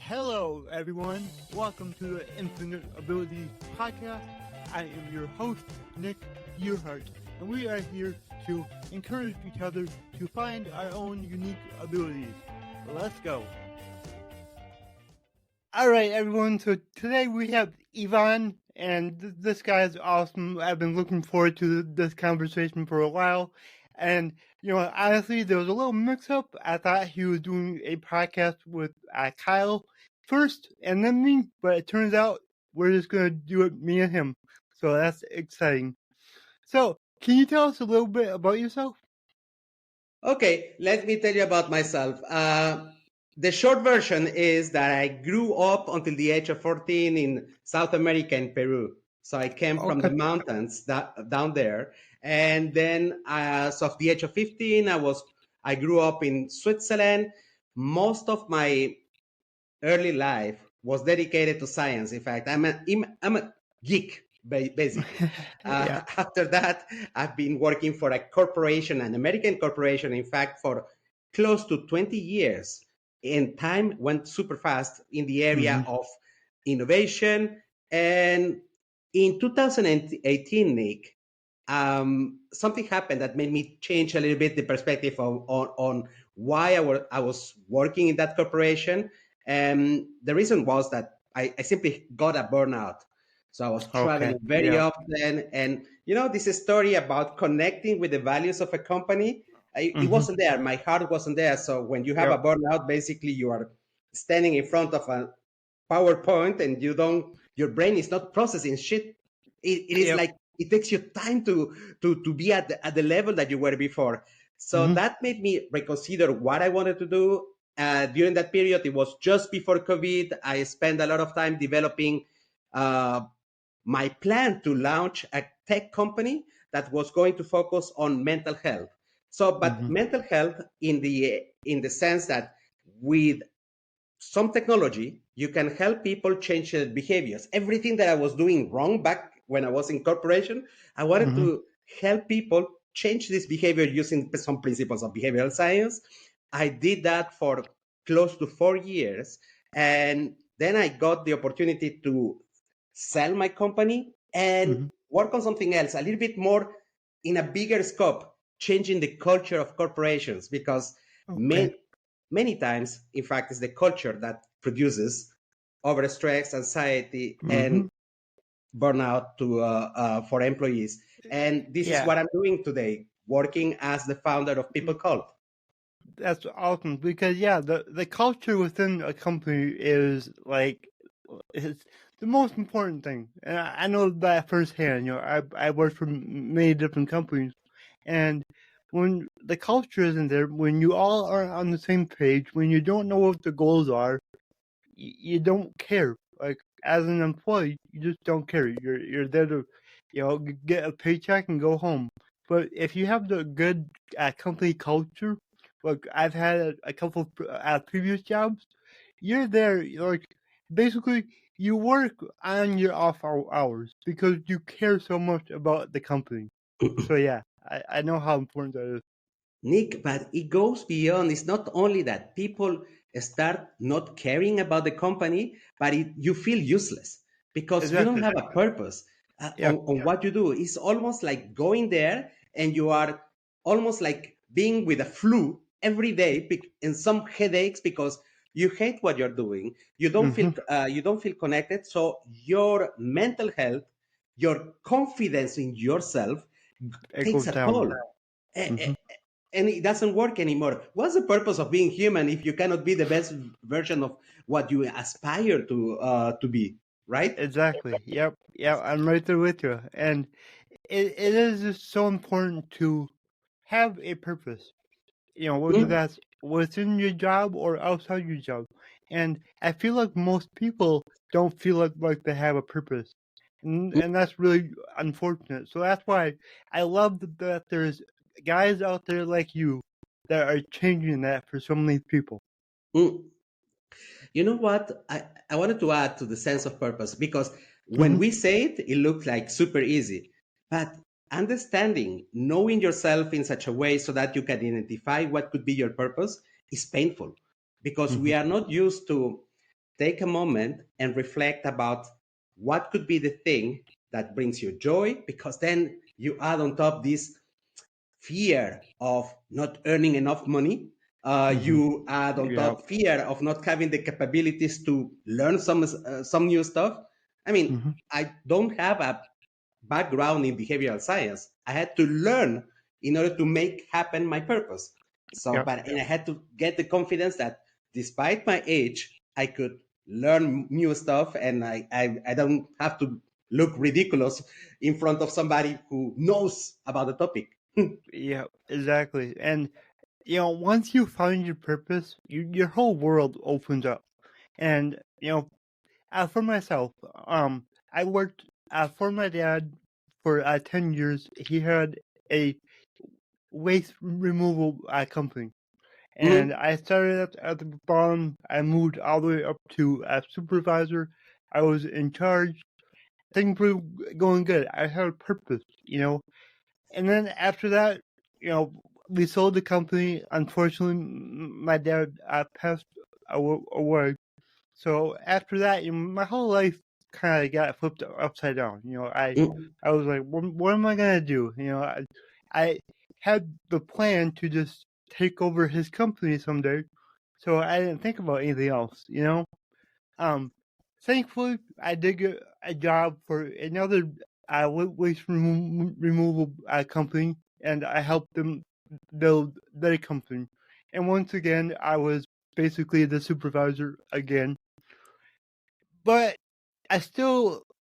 Hello, everyone. Welcome to the Infinite Abilities Podcast. I am your host, Nick Yerhart, and we are here to encourage each other to find our own unique abilities. Let's go. All right, everyone. So today we have Ivan, and this guy is awesome. I've been looking forward to this conversation for a while. And, honestly, there was a little mix-up. I thought he was doing a podcast with Kyle first and then me, but it turns out we're just going to do it, me and him. So that's exciting. So, can you tell us a little bit about yourself? Okay, let me tell you about myself. The short version is that I grew up until the age of 14 in South America in Peru. So I came from the mountains down there. And then as of the age of 15, I grew up in Switzerland. Most of my early life was dedicated to science. In fact, I'm a geek, basically. Yeah. After that, I've been working for a corporation, an American corporation, in fact, for close to 20 years. And time went super fast in the area of innovation. And in 2018, Nick, something happened that made me change a little bit the perspective on why I was working in that corporation. And the reason was that I simply got a burnout. So I was traveling very often. And, this is a story about connecting with the values of a company. It wasn't there. My heart wasn't there. So when you have a burnout, basically you are standing in front of a PowerPoint and your brain is not processing shit. It is like, it takes you time to be at the level that you were before. So that made me reconsider what I wanted to do. During that period, it was just before COVID. I spent a lot of time developing my plan to launch a tech company that was going to focus on mental health. So, but mental health in the sense that with some technology, you can help people change their behaviors. Everything that I was doing wrong back when I was in corporation, I wanted to help people change this behavior using some principles of behavioral science. I did that for close to 4 years. And then I got the opportunity to sell my company and work on something else, a little bit more in a bigger scope, changing the culture of corporations, because many times, in fact, it's the culture that produces overstress, anxiety, and burnout for employees. And this is what I'm doing today, working as the founder of PeopleCult. That's awesome because the culture within a company is it's the most important thing. And I know that firsthand. I worked for many different companies, and when the culture isn't there, when you all are on the same page, when you don't know what the goals are, you don't care. Like as an employee, you just don't care. You're there to, get a paycheck and go home. But if you have the good company culture, like I've had a couple previous jobs, you're there. Like basically, you work on your off hours because you care so much about the company. So I know how important that is. Nick, but it goes beyond. It's not only that people start not caring about the company, but you feel useless because you don't have a purpose on what you do. It's almost like going there and you are almost like being with a flu every day and some headaches because you hate what you're doing. You don't feel connected. So your mental health, your confidence in yourself takes a toll. And it doesn't work anymore. What's the purpose of being human if you cannot be the best version of what you aspire to be, right? Exactly. Yep. I'm right there with you. And it is just so important to have a purpose. Whether that's within your job or outside your job. And I feel like most people don't feel like they have a purpose. And that's really unfortunate. So that's why I love that there's guys out there like you that are changing that for so many people. You know what? I wanted to add to the sense of purpose because when we say it, it looks like super easy. But understanding, knowing yourself in such a way so that you can identify what could be your purpose is painful because we are not used to take a moment and reflect about what could be the thing that brings you joy, because then you add on top this fear of not earning enough money. You add on top fear of not having the capabilities to learn some new stuff. I mean, I don't have a background in behavioral science. I had to learn in order to make happen my purpose. So, and I had to get the confidence that despite my age, I could learn new stuff, and I don't have to look ridiculous in front of somebody who knows about the topic. Yeah, exactly. And once you find your purpose, your whole world opens up. And for myself, I worked for my dad for 10 years. He had a waste removal company. And I started at the bottom. I moved all the way up to a supervisor. I was in charge. Things were going good. I had a purpose, And then after that, we sold the company. Unfortunately, my dad passed away. So after that, my whole life kind of got flipped upside down. I was like, what am I gonna do? I had the plan to just take over his company someday, so I didn't think about anything else. Thankfully, I did get a job for another waste removal company, and I helped them build their company. And once again, I was basically the supervisor again. But I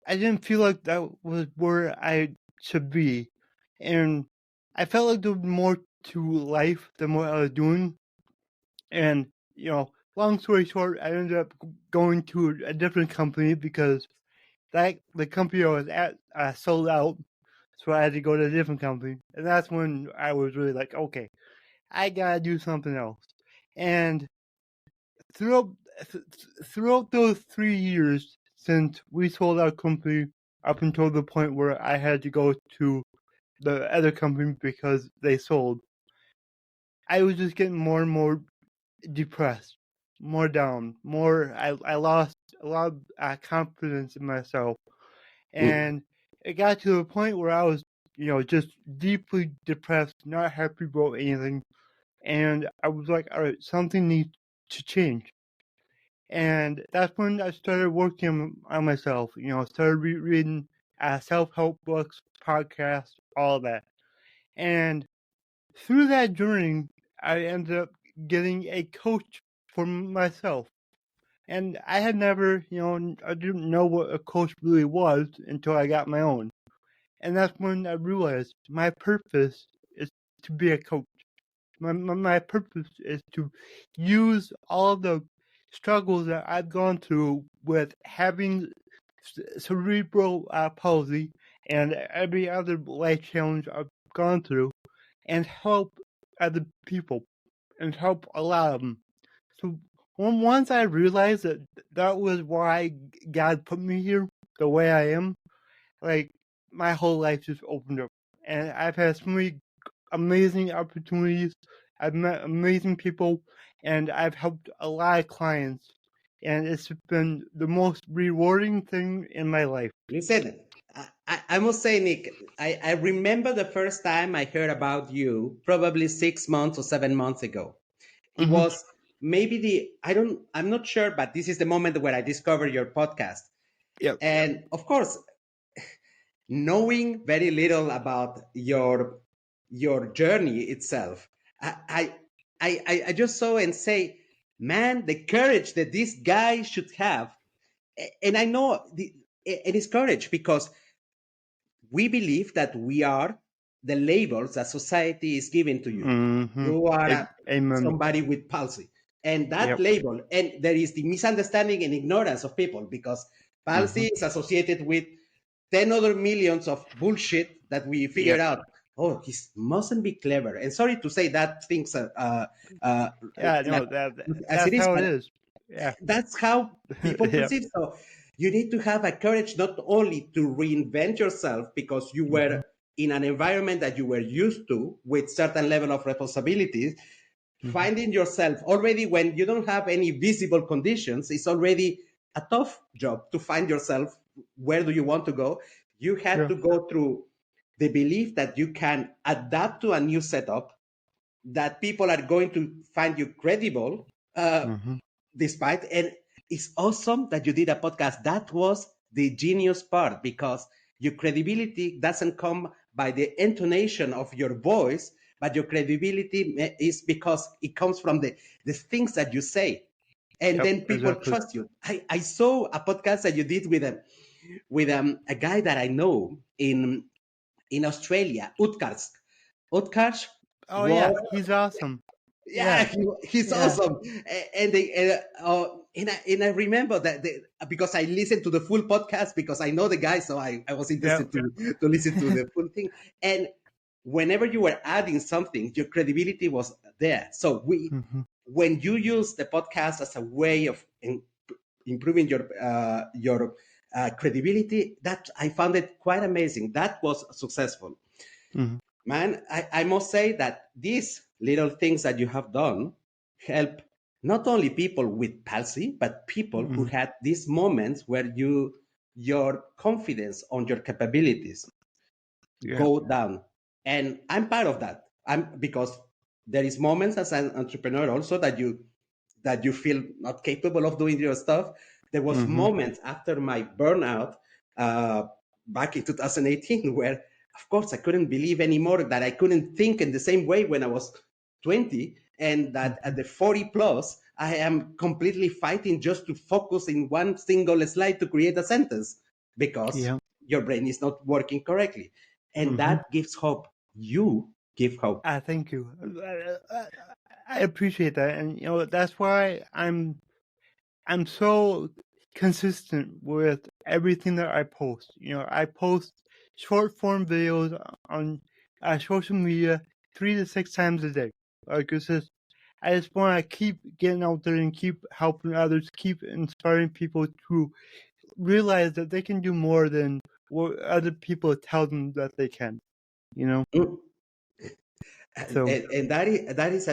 didn't feel like that was where I should be. And I felt like there was more to life than what I was doing. And, long story short, I ended up going to a different company because the company I was at sold out. So I had to go to a different company. And that's when I was really like, okay, I gotta do something else. And throughout those 3 years since we sold our company up until the point where I had to go to the other company because they sold, I was just getting more and more depressed, more down, I lost a lot of confidence in myself. And it got to the point where I was, just deeply depressed, not happy about anything. And I was like, all right, something needs to change. And that's when I started working on myself. Started reading self-help books, podcasts, all that. And through that journey, I ended up getting a coach for myself. And I had never, I didn't know what a coach really was until I got my own. And that's when I realized my purpose is to be a coach. My purpose is to use all the struggles that I've gone through with having cerebral palsy and every other life challenge I've gone through, and help other people and help a lot of them. So once I realized that was why God put me here the way I am, like my whole life just opened up, and I've had so many amazing opportunities. I've met amazing people, and I've helped a lot of clients, and it's been the most rewarding thing in my life. Listen, I must say, Nick, I remember the first time I heard about you, probably 6 months or 7 months ago. It was maybe I'm not sure, but this is the moment where I discovered your podcast. Yep. And of course, knowing very little about your journey itself, I just saw and say, man, the courage that this guy should have. And I know it is courage, because we believe that we are the labels that society is giving to you. You are somebody with palsy. And that label, and there is the misunderstanding and ignorance of people, because palsy is associated with 10 other millions of bullshit that we figured out. Oh, he mustn't be clever. And sorry to say that things that's it how it is. Yeah. That's how people perceive. So you need to have a courage not only to reinvent yourself because you were in an environment that you were used to with certain level of responsibilities, finding yourself already when you don't have any visible conditions, it's already a tough job to find yourself. Where do you want to go? You had to go through the belief that you can adapt to a new setup, that people are going to find you credible despite. And it's awesome that you did a podcast. That was the genius part, because your credibility doesn't come by the intonation of your voice, but your credibility is because it comes from the things that you say. And then people trust you. I saw a podcast that you did with a guy that I know in Australia, Utkarsh. Utkarsh. Oh yeah, he's awesome. Yeah, he's awesome. And I remember that because I listened to the full podcast, because I know the guy, so I was interested to listen to the full thing. And whenever you were adding something, your credibility was there. So when you use the podcast as a way of improving your credibility, that I found it quite amazing. That was successful. Man, I must say that these little things that you have done help not only people with palsy, but people who had these moments where your confidence on your capabilities go down. And I'm part of that. Because there is moments as an entrepreneur also that you feel not capable of doing your stuff. There was moments after my burnout back in 2018 where, of course, I couldn't believe anymore that I couldn't think in the same way when I was 20, and that at the 40 plus, I am completely fighting just to focus in one single slide to create a sentence, because your brain is not working correctly. And that gives hope. You give hope. Thank you. I appreciate that. And, that's why I'm so consistent with everything that I post. I post short form videos on social media 3 to 6 times a day. Like I just want to keep getting out there and keep helping others, keep inspiring people to realize that they can do more than what other people tell them that they can. So, and that is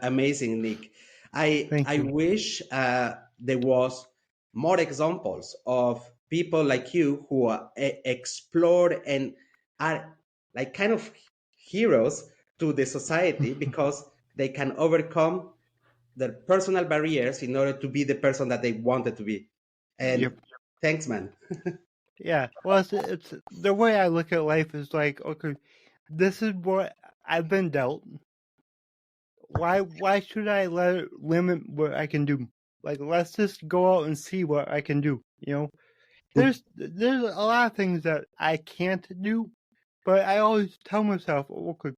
amazing, Nick. I wish there was more examples of people like you who explored and are like kind of heroes to the society, because they can overcome their personal barriers in order to be the person that they wanted to be. And thanks, man. Yeah, well, it's the way I look at life is like, okay, this is what I've been dealt. Why should I let it limit what I can do? Like, let's just go out and see what I can do. There's a lot of things that I can't do, but I always tell myself, okay,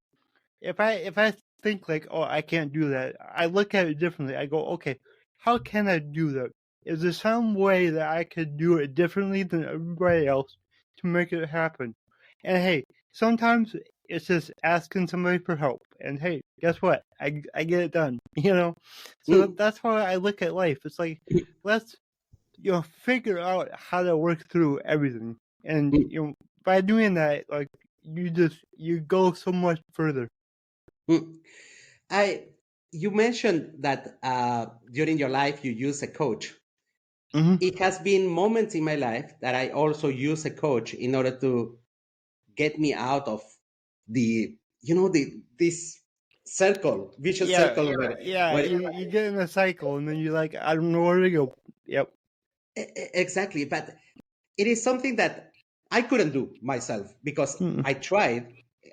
if I think like, oh, I can't do that, I look at it differently. I go, okay, how can I do that? Is there some way that I could do it differently than everybody else to make it happen? And hey, sometimes it's just asking somebody for help. And hey, guess what? I get it done. So that's how I look at life. It's like, let's figure out how to work through everything. And by doing that, like, you go so much further. You mentioned that during your life you use a coach. It has been moments in my life that I also use a coach in order to get me out of this circle, vicious circle. Where you get in a cycle and then you're like, I don't know where to go. Yep. Exactly. But it is something that I couldn't do myself, because I tried.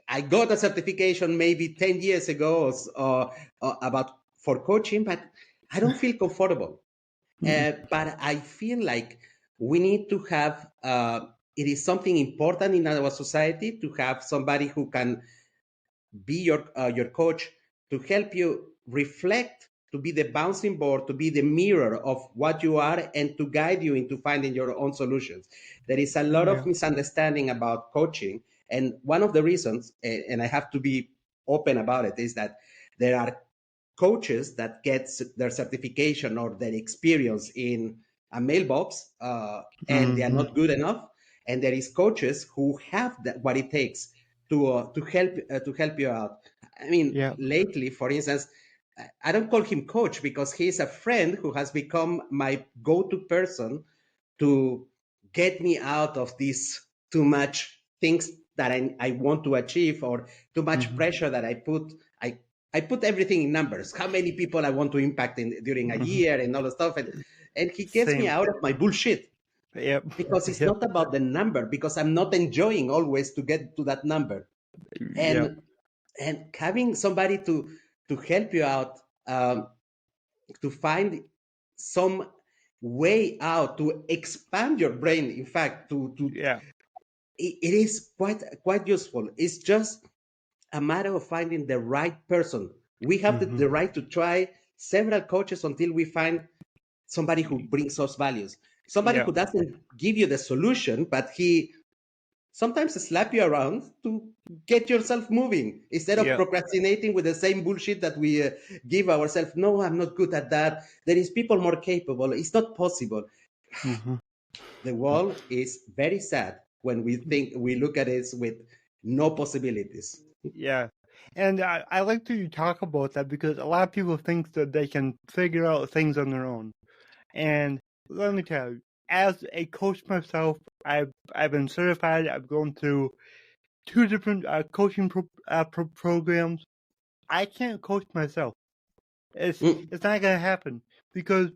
I got a certification maybe 10 years ago for coaching, but I don't feel comfortable. But I feel like we need to have, it is something important in our society to have somebody who can be your coach, to help you reflect, to be the bouncing board, to be the mirror of what you are, and to guide you into finding your own solutions. There is a lot of misunderstanding about coaching. And one of the reasons, and I have to be open about it, is that there are coaches that get their certification or their experience in a mailbox, and they are not good enough. And there is coaches who have what it takes to help you out. I mean, lately, for instance, I don't call him coach because he's a friend who has become my go-to person to get me out of these too much things that I want to achieve, or too much pressure that I put. I put everything in numbers, how many people I want to impact during a year and all the stuff. And he gets me Same. out of my bullshit, Yep. because it's Yep. not about the number, because I'm not enjoying always to get to that number. Yep. And having somebody to help you out, to find some way out to expand your brain, in fact, to Yeah. it is quite useful. It's just a matter of finding the right person. We have the right to try several coaches until we find somebody who brings us values, somebody Yeah. who doesn't give you the solution, but he sometimes slap you around to get yourself moving instead of Yeah. procrastinating with the same bullshit that we give ourselves. No, I'm not good at that. There is people more capable. It's not possible. Mm-hmm. The world is very sad when we look at it with no possibilities. Yeah. And I like that you talk about that, because a lot of people think that they can figure out things on their own. And let me tell you, as a coach myself, I've been certified. I've gone through 2 different coaching programs. I can't coach myself. It's Mm, it's not gonna happen, because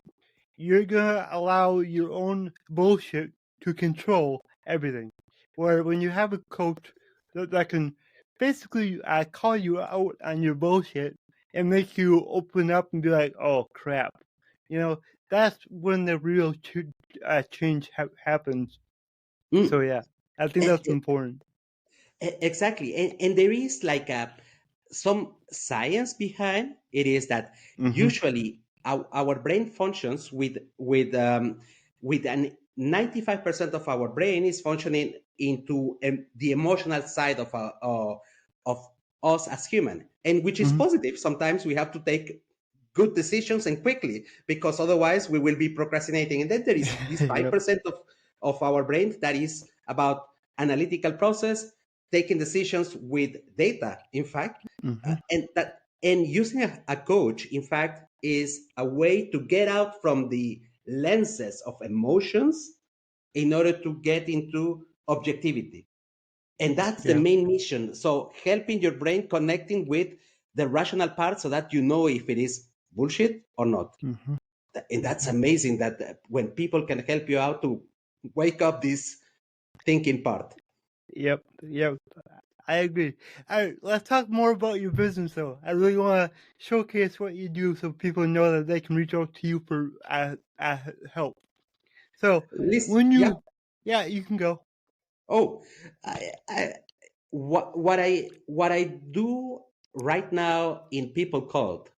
you're gonna allow your own bullshit to control everything. Where when you have a coach that can basically call you out on your bullshit and make you open up and be like, "Oh crap," you know, that's when the real change happens. So mm. yeah, I think E- that's important. Exactly. And there is like some science behind it, is that Mm-hmm. usually our brain functions with an 95% of our brain is functioning into the emotional side of us as human, and which is Mm-hmm. positive. Sometimes we have to take good decisions and quickly, because otherwise we will be procrastinating. And then there is this Yep. 5% of our brain that is about analytical process, taking decisions with data, in fact. Mm-hmm. And using a coach, in fact, is a way to get out from the lenses of emotions in order to get into objectivity. And that's the Yeah. main mission. So helping your brain connecting with the rational part, so that you know if it is bullshit or not. Mm-hmm. And that's Mm-hmm. amazing that when people can help you out to wake up this thinking part. Yep. Yep. I agree. All right, let's talk more about your business, though. I really want to showcase what you do so people know that they can reach out to you for help. So, List, when yeah. yeah, you can go. Oh, I, what I do right now in PeopleCult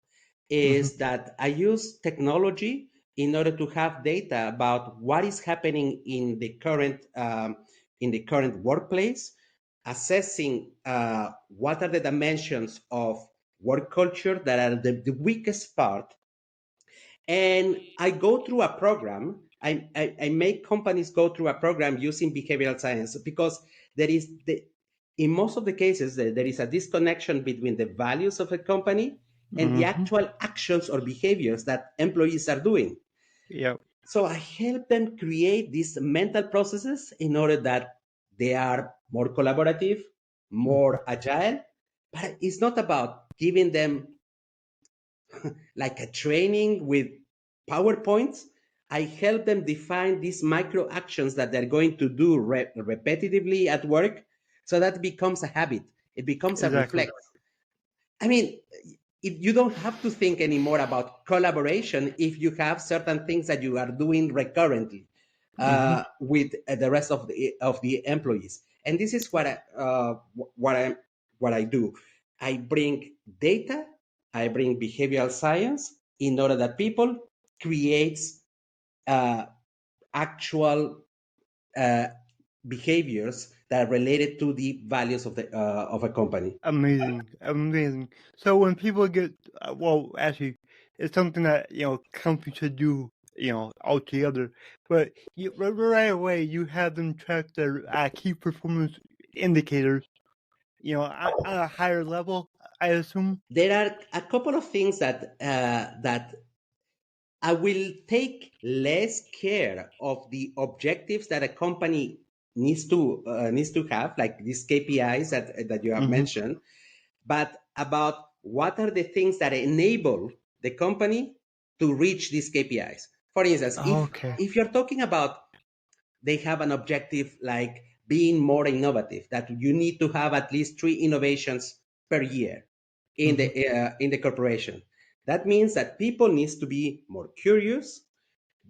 Mm-hmm. is that I use technology in order to have data about what is happening in the current workplace, assessing what are the dimensions of work culture that are the weakest part. And I go through a program. I make companies go through a program using behavioral science, because there is in most of the cases there is a disconnection between the values of a company and the Mm-hmm. actual actions or behaviors that employees are doing. Yep. So I help them create these mental processes in order that they are more collaborative, Mm-hmm. more agile. But it's not about giving them like a training with PowerPoints. I help them define these micro actions that they're going to do repetitively at work, so that becomes a habit. It becomes a Exactly. reflex. I mean, you don't have to think anymore about collaboration if you have certain things that you are doing recurrently Mm-hmm. with the rest of the employees. And this is what I do. I bring data, I bring behavioral science in order that people creates uh, actual uh, behaviors that are related to the values of a company. Amazing. Amazing. So when people get, well, actually, it's something that, companies should do, altogether. But right away, you have them track their key performance indicators, on a higher level. I assume. There are a couple of things that I will take less care of the objectives that a company needs to have, like these KPIs that you have mentioned, but about what are the things that enable the company to reach these KPIs. For instance, Okay. if you're talking about they have an objective like being more innovative, that you need to have at least 3 innovations per year in the corporation. That means that people needs to be more curious.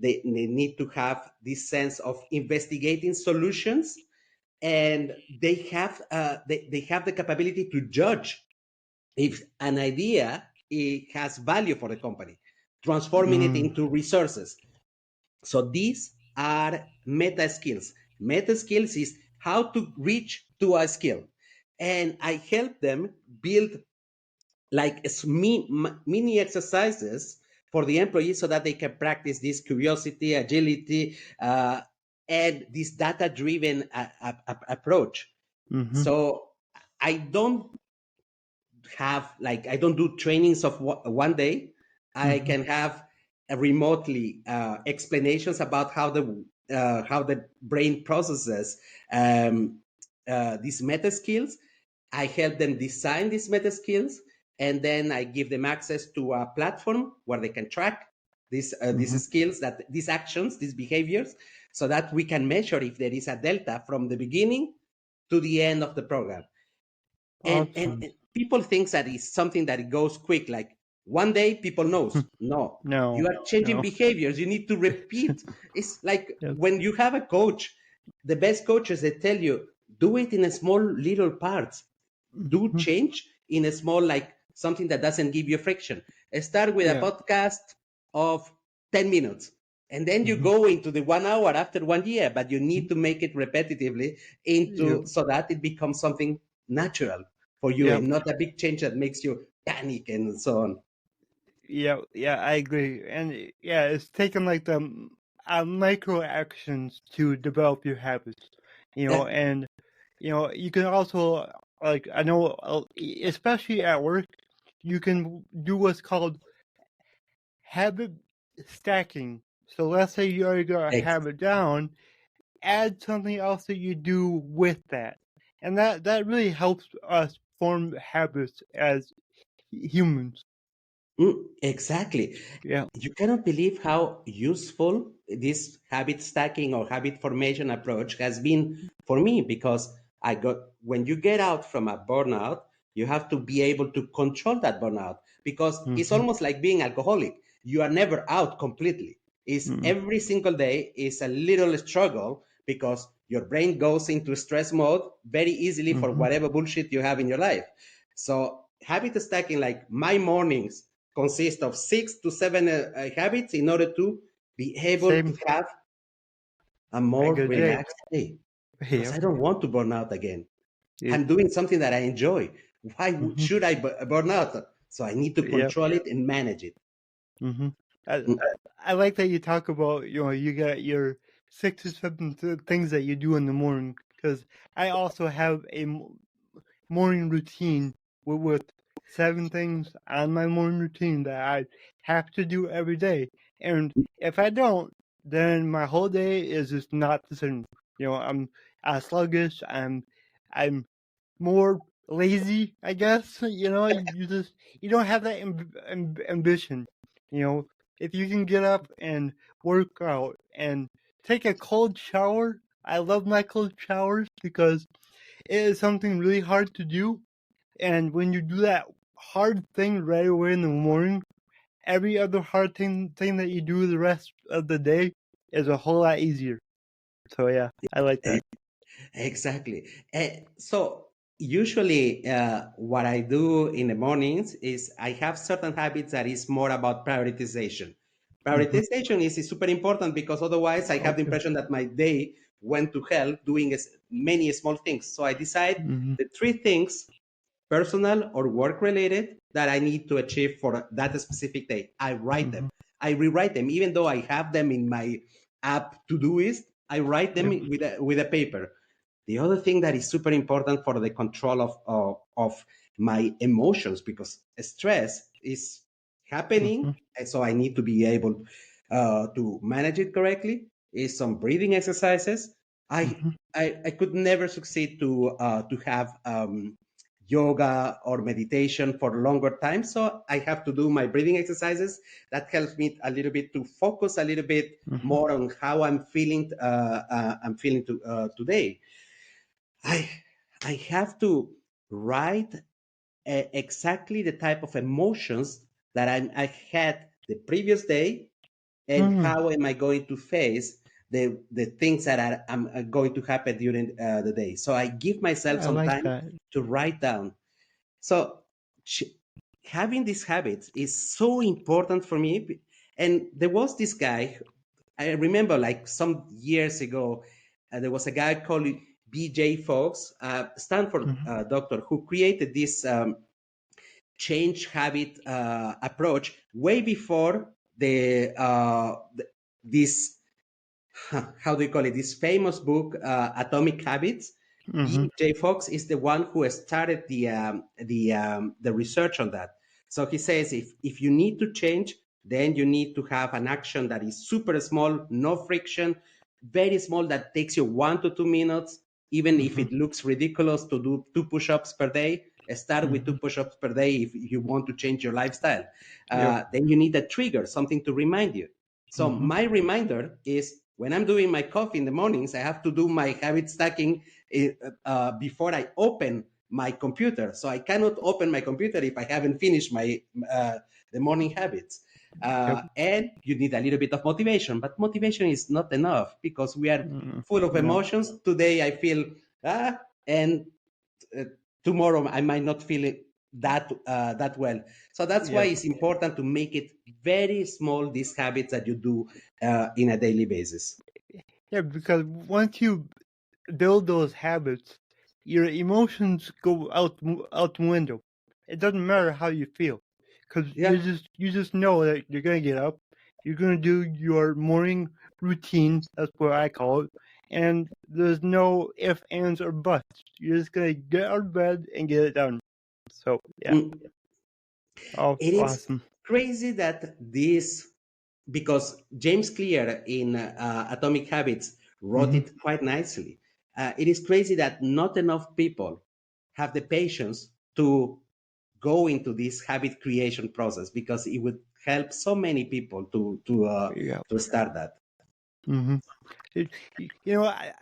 They need to have this sense of investigating solutions, and they have the capability to judge if an idea it has value for the company, transforming it into resources. So these are meta skills. Meta skills is how to reach to a skill. And I help them build like mini exercises for the employees so that they can practice this curiosity, agility, and this data-driven approach. So I don't I don't do trainings of one day. I can have remotely explanations about how the brain processes these meta skills. I help them design these meta skills, and then I give them access to a platform where they can track these skills, these actions, these behaviors, so that we can measure if there is a delta from the beginning to the end of the program. Awesome. And people think that it's something that it goes quick, like one day people knows. No, you are changing behaviors. You need to repeat. It's like when you have a coach, the best coaches, they tell you, do it in a small little parts. Do change in a small, like something that doesn't give you friction. Start with a podcast of 10 minutes. And then you go into the 1 hour after 1 year, but you need to make it repetitively so that it becomes something natural for you and not a big change that makes you panic and so on. Yeah, I agree. And it's taking like the micro actions to develop your habits, and, you can also, like, I know, especially at work, you can do what's called habit stacking. So let's say you already got a habit down, add something else that you do with that. And that really helps us form habits as humans. Exactly. Yeah. You cannot believe how useful this habit stacking or habit formation approach has been for me, because when you get out from a burnout, you have to be able to control that burnout, because it's almost like being alcoholic. You are never out completely. It's every single day is a little struggle, because your brain goes into stress mode very easily for whatever bullshit you have in your life. So habit stacking, like my mornings consist of 6 to 7 habits in order to be able to have a more relaxed day. Because I don't want to burn out again. I'm doing something that I enjoy. Why should I burn out? So I need to control it and manage it. I like that you talk about, you got your 6 or 7 things that you do in the morning, because I also have a morning routine with 7 things on my morning routine that I have to do every day. And if I don't, then my whole day is just not the same. I'm sluggish. I'm more lazy, I guess. You don't have that ambition. If you can get up and work out and take a cold shower. I love my cold showers because it is something really hard to do. And when you do that hard thing right away in the morning, every other hard thing that you do the rest of the day is a whole lot easier. So yeah, I like that. Exactly. So usually what I do in the mornings is I have certain habits that is more about prioritization. Prioritization is super important, because otherwise I have the impression that my day went to hell doing many small things. So I decide the 3 things, personal or work related, that I need to achieve for that specific day. I write them. I rewrite them, even though I have them in my app Todoist. I write them with a paper. The other thing that is super important for the control of my emotions, because stress is happening, and so I need to be able to manage it correctly. Is some breathing exercises. I could never succeed to have yoga or meditation for longer time, so I have to do my breathing exercises. That helps me a little bit to focus a little bit more on how I'm feeling. Today. I I have to write exactly the type of emotions that I had the previous day, and how am I going to face the things that are going to happen during the day. So I give myself I some like time that. to write down. So having these habits is so important for me. And there was this guy, I remember like some years ago, there was a guy called BJ Fox, Stanford doctor, who created this change habit approach way before this how do you call it, this famous book, Atomic Habits. BJ Fox is the one who started the research on that. So he says if you need to change, then you need to have an action that is super small, no friction, very small, that takes you 1 to 2 minutes, even if it looks ridiculous to do 2 push-ups per day. Start with 2 push-ups per day if you want to change your lifestyle. Yep. Then you need a trigger, something to remind you. So my reminder is when I'm doing my coffee in the mornings, I have to do my habit stacking before I open my computer. So I cannot open my computer if I haven't finished my the morning habits. Yep. And you need a little bit of motivation, but motivation is not enough because we are full of No. emotions. Today I feel and uh, tomorrow I might not feel it that well. So that's why Yep. it's important to make it very small, these habits that you do in a daily basis. Yeah, because once you build those habits, your emotions go out the window. It doesn't matter how you feel, because Yeah. you just know that you're gonna get up, you're gonna do your morning routine. That's what I call it, and there's no ifs, ands, or buts. You're just gonna get out of bed and get it done. So yeah, Mm. oh, It is awesome. crazy that this, because James Clear in Atomic Habits wrote it quite nicely. It is crazy that not enough people have the patience to go into this habit creation process, because it would help so many people Yeah. to start that. Mm-hmm.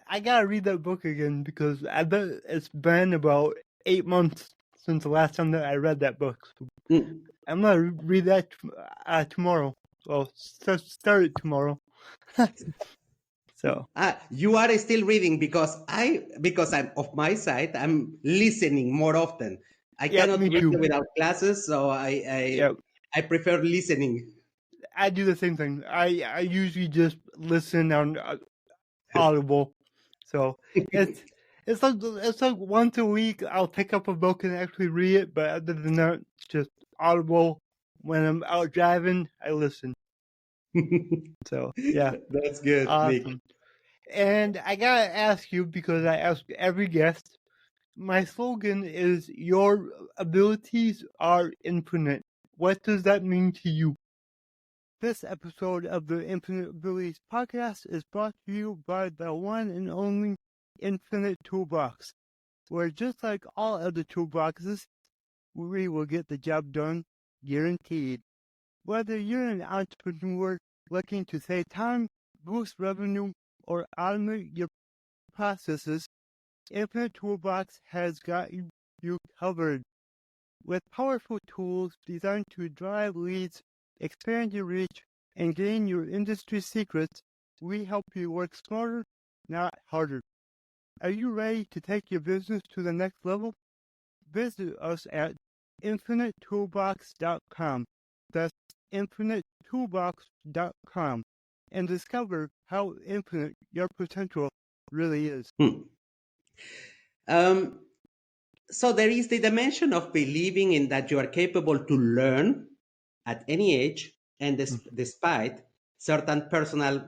I gotta read that book again because I bet it's been about 8 months since the last time that I read that book. So Mm. I'm gonna read that tomorrow. Well, start it tomorrow. So You are still reading, because I'm of my side, I'm listening more often. I yeah, cannot me read too. without classes, so Yeah, I prefer listening. I do the same thing. I usually just listen on Audible. So it's like once a week I'll pick up a book and actually read it, but other than that, it's just Audible. When I'm out driving, I listen. So yeah, That's good, Nick. awesome. And I gotta ask you because I ask every guest. My slogan is "Your abilities are infinite." What does that mean to you? This episode of the Infinite Abilities podcast is brought to you by the one and only Infinite Toolbox, where just like all other toolboxes, we will get the job done, guaranteed. Whether you're an entrepreneur looking to save time, boost revenue, or automate your processes, Infinite Toolbox has got you covered. With powerful tools designed to drive leads, expand your reach, and gain your industry secrets, we help you work smarter, not harder. Are you ready to take your business to the next level? Visit us at infinitetoolbox.com. That's infinitetoolbox.com and discover how infinite your potential really is. Um, so there is the dimension of believing in that you are capable to learn at any age, and despite certain personal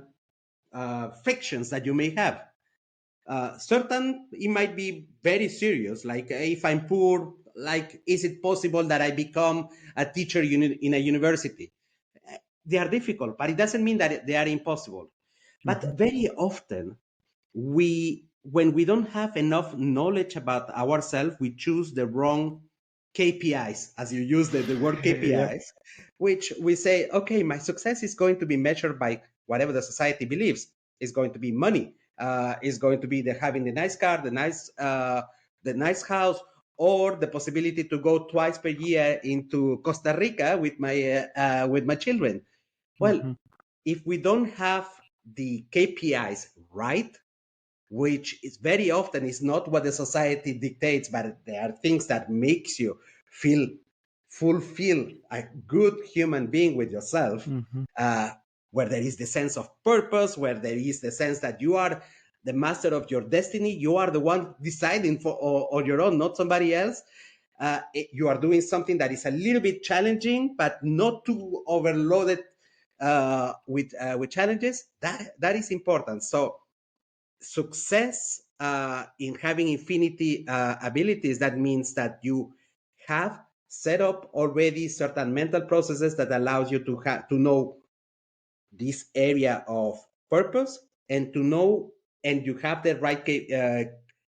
frictions that you may have. Certain, it might be very serious, like if I'm poor, like, is it possible that I become a teacher in a university? They are difficult, but it doesn't mean that they are impossible. But very often, when we don't have enough knowledge about ourselves, we choose the wrong KPIs, as you use the word KPIs, which we say, okay, my success is going to be measured by whatever the society believes. It's going to be money. It's going to be having the nice car, the nice house, or the possibility to go twice per year into Costa Rica with my children. Well, if we don't have the KPIs right, which is very often is not what the society dictates, but there are things that makes you feel fulfill a good human being with yourself, where there is the sense of purpose, where there is the sense that you are the master of your destiny, you are the one deciding for on your own, not somebody else. You are doing something that is a little bit challenging, but not too overloaded with challenges. That is important. So success in having infinity abilities, that means that you have set up already certain mental processes that allows you to know this area of purpose, and to know, and you have the right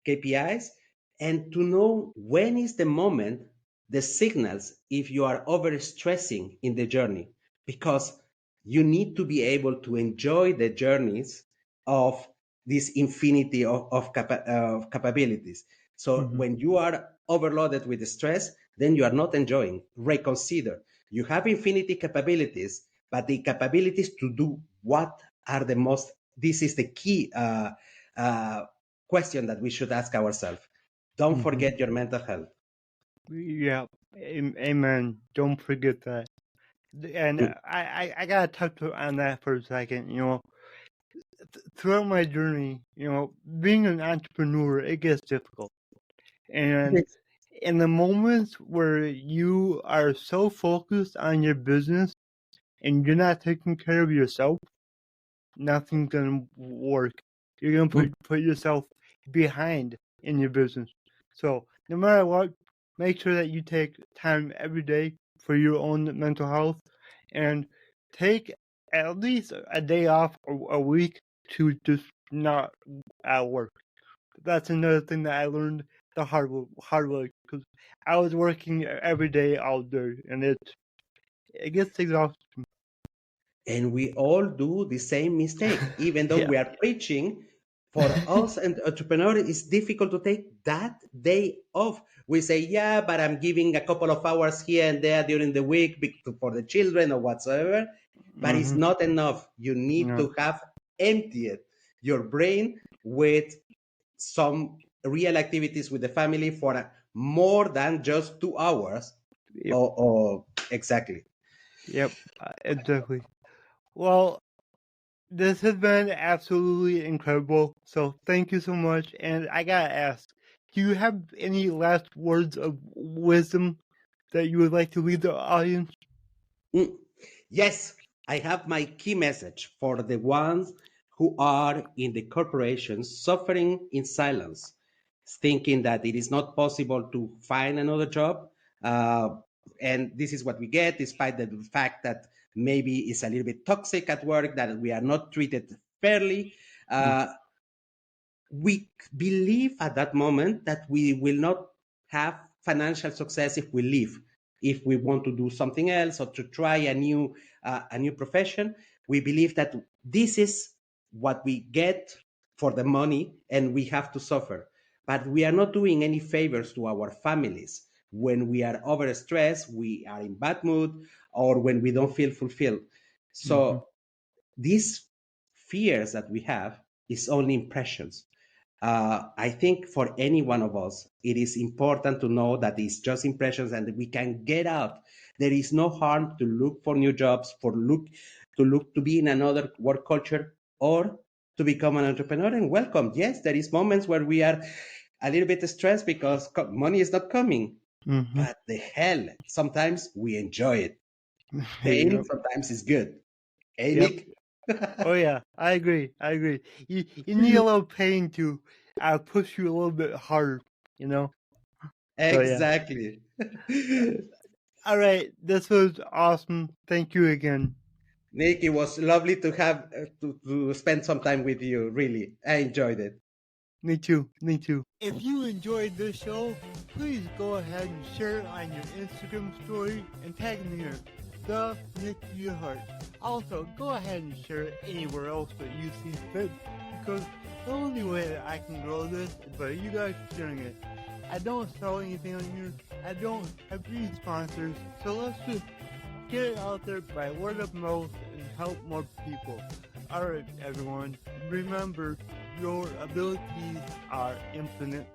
KPIs, and to know when is the moment, the signals, if you are overstressing in the journey, because you need to be able to enjoy the journeys of this infinity of capabilities. So when you are overloaded with the stress, then you are not enjoying. Reconsider. You have infinity capabilities, but the capabilities to do what are the most, this is the key question that we should ask ourselves. Don't forget your mental health. Yeah, amen. Don't forget that. And I gotta touch on that for a second. Throughout my journey, being an entrepreneur, it gets difficult. And in the moments where you are so focused on your business and you're not taking care of yourself, nothing's gonna work. You're gonna put yourself behind in your business. So no matter what, make sure that you take time every day for your own mental health, and take at least a day off a week to just not work. That's another thing that I learned the hard way, because I was working every day all day, and it gets exhausting. And we all do the same mistake, even though we are preaching. For us and entrepreneurs, it's difficult to take that day off. We say, yeah, but I'm giving a couple of hours here and there during the week for the children or whatsoever. But it's not enough. You need to have emptied your brain with some real activities with the family for more than just 2 hours. Or exactly. Yep, exactly. Well, this has been absolutely incredible. So thank you so much. And I gotta ask, do you have any last words of wisdom that you would like to leave the audience? Yes, I have my key message for the ones who are in the corporations suffering in silence, thinking that it is not possible to find another job. And this is what we get, despite the fact that maybe it's a little bit toxic at work, that we are not treated fairly. We believe at that moment that we will not have financial success if we leave. If we want to do something else or to try a new profession, we believe that this is what we get for the money and we have to suffer. But we are not doing any favors to our families when we are overstressed, we are in bad mood, or when we don't feel fulfilled. So these fears that we have is only impressions. I think for any one of us, it is important to know that it's just impressions and that we can get out. There is no harm to look for new jobs, to be in another work culture, or to become an entrepreneur and welcome. Yes, there is moments where we are a little bit stressed because money is not coming. But the hell, sometimes we enjoy it. Pain sometimes is good. Hey, Nick? Oh yeah, I agree. You need a little pain to push you a little bit harder, So yeah. Exactly. All right, this was awesome. Thank you again. Nick, it was lovely to have to spend some time with you. Really, I enjoyed it. Me too. Me too. If you enjoyed this show, please go ahead and share it on your Instagram story and tag me here, the Nick Yerhart. Also, go ahead and share it anywhere else that you see fit, because the only way that I can grow this is by you guys sharing it. I don't sell anything on here. I don't have any sponsors, so let's just get it out there by word of mouth and help more people. Alright, everyone, remember, your abilities are infinite.